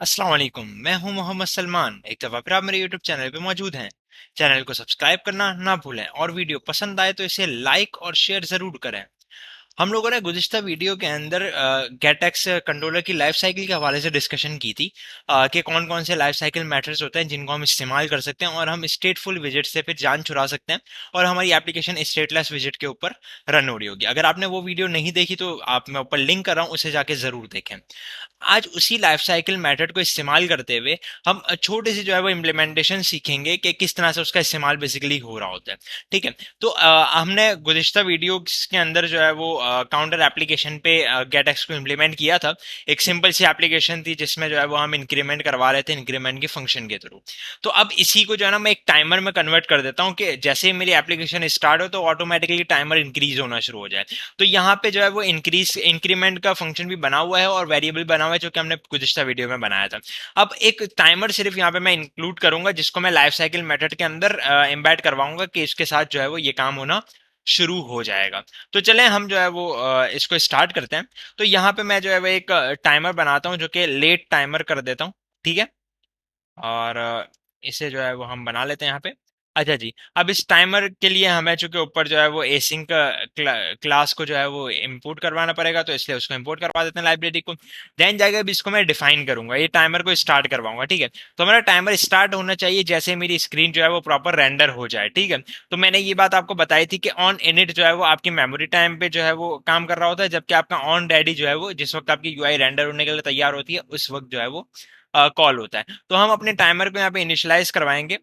अस्सलाम वालेकुम। मैं हूं मोहम्मद सलमान। एक दफ़ा फिर आप मेरे यूट्यूब चैनल पे मौजूद हैं। चैनल को सब्सक्राइब करना ना भूलें और वीडियो पसंद आए तो इसे लाइक और शेयर ज़रूर करें। हम लोगों ने गुज़िश्ता वीडियो के अंदर गेटएक्स कंट्रोलर की लाइफ साइकिल के हवाले से डिस्कशन की थी कि कौन कौन से लाइफ साइकिल मैटर्स होते हैं जिनको हम इस्तेमाल कर सकते हैं और हम स्टेटफुल विजिट से फिर जान छुड़ा सकते हैं और हमारी एप्लीकेशन स्टेटलेस विजिट के ऊपर रन हो रही होगी। अगर आपने वो वीडियो नहीं देखी तो आप मैं ऊपर लिंक कर रहा हूँ, उसे जाके ज़रूर देखें। आज उसी लाइफ साइकिल मेथड को इस्तेमाल करते हुए हम छोटे से जो है वो इम्प्लीमेंटेशन सीखेंगे कि किस तरह से उसका इस्तेमाल बेसिकली हो रहा होता है। ठीक है, तो हमने गुज़िश्ता वीडियोस के अंदर जो है वो काउंटर एप्लीकेशन पे गेटएक्स को इम्प्लीमेंट किया था। एक सिंपल सी एप्लीकेशन थी जिसमें जो है वो हम इंक्रीमेंट करवा रहे थे इंक्रीमेंट के फंक्शन के थ्रू। तो अब इसी को जो है ना मैं एक टाइमर में कन्वर्ट कर देता हूँ कि जैसे ही मेरी एप्लीकेशन स्टार्ट हो तो ऑटोमेटिकली टाइमर इंक्रीज होना शुरू हो जाए। तो यहाँ पे जो है वो इंक्रीज इंक्रीमेंट का फंक्शन भी बना हुआ है और वेरिएबल बना हुआ है जो कि हमने गुज़िश्ता वीडियो में बनाया था। अब एक टाइमर सिर्फ यहाँ पे मैं इंक्लूड करूंगा जिसको मैं लाइफ साइकिल मेथड के अंदर एम्बेड करवाऊंगा कि इसके साथ जो है वो ये काम होना शुरू हो जाएगा। तो चलें हम जो है वो इसको स्टार्ट करते हैं। तो यहाँ पे मैं जो है वो एक टाइमर बनाता हूँ जो कि लेट टाइमर कर देता हूँ। ठीक है, और इसे जो है वो हम बना लेते हैं यहाँ पे। अच्छा जी, अब इस टाइमर के लिए हमें चूंकि ऊपर जो है वो एसिंक क्लास को जो है वो इंपोर्ट करवाना पड़ेगा, तो इसलिए उसको इंपोर्ट करवा देते हैं लाइब्रेरी को। देन जाएगा, अब इसको मैं डिफाइन करूंगा, ये टाइमर को स्टार्ट करवाऊंगा। ठीक है, तो हमारा टाइमर स्टार्ट होना चाहिए जैसे मेरी स्क्रीन जो है वो प्रॉपर रेंडर हो जाए। ठीक है, तो मैंने ये बात आपको बताई थी कि ऑन इनिट जो है वो आपकी मेमोरी टाइम पे जो है वो काम कर रहा होता है, जबकि आपका ऑन रेडी जो है वो जिस वक्त आपकी यूआई रेंडर होने के लिए तैयार होती है उस वक्त जो है वो कॉल होता है। तो हम अपने टाइमर को यहाँ पे इनिशियलाइज करवाएंगे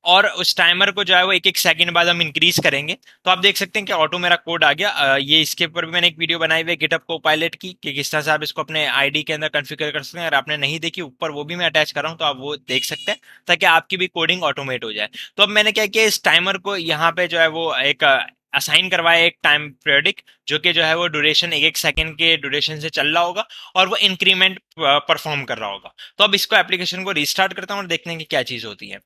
और उस टाइमर को जो है वो एक एक सेकंड बाद हम इंक्रीज करेंगे। तो आप देख सकते हैं कि ऑटो मेरा कोड आ गया। ये इसके ऊपर भी मैंने एक वीडियो बनाई हुई है गिटहब को पायलट की कि किस तरह से आप इसको अपने आईडी के अंदर कॉन्फ़िगर कर सकते हैं। अगर आपने नहीं देखी, ऊपर वो भी मैं अटैच कर रहा हूँ, तो आप वो देख सकते हैं ताकि आपकी भी कोडिंग ऑटोमेट हो जाए। तो अब मैंने क्या किया, इस टाइमर को यहाँ पे जो है वो एक असाइन करवाया एक टाइम पीरियडिक, जो कि जो है वो ड्यूरेशन एक एक सेकंड के ड्यूरेशन से चल रहा होगा और वो इंक्रीमेंट परफॉर्म कर रहा होगा। तो अब इसको एप्लीकेशन को रीस्टार्ट करता हूँ और देखते हैं कि क्या चीज़ होती है।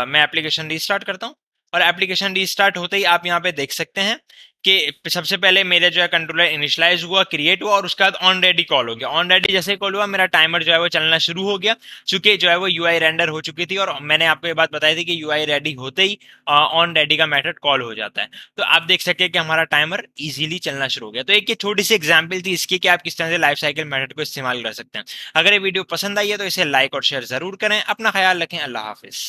मैं एप्लीकेशन रीस्टार्ट करता हूँ और एप्लीकेशन रीस्टार्ट होते ही आप यहाँ पे देख सकते हैं कि सबसे पहले मेरे जो है कंट्रोलर इनिशियलाइज हुआ, क्रिएट हुआ और उसके बाद ऑन रेडी कॉल हो गया। ऑन रेडी जैसे कॉल हुआ मेरा टाइमर जो है वो चलना शुरू हो गया, चूंकि जो है वो यूआई रेंडर हो चुकी थी और मैंने आपको ये बात बताई थी कि यूआई रेडी होते ही ऑन रेडी का मेथड कॉल हो जाता है। तो आप देख सकते हैं कि हमारा टाइमर इजीली चलना शुरू हो गया। तो एक ये छोटी सी एग्जाम्पल थी इसकी कि आप किस तरह से लाइफ साइकिल मेथड को इस्तेमाल कर सकते हैं। अगर ये वीडियो पसंद आई है तो इसे लाइक और शेयर जरूर करें। अपना ख्याल रखें। अल्लाह हाफिज।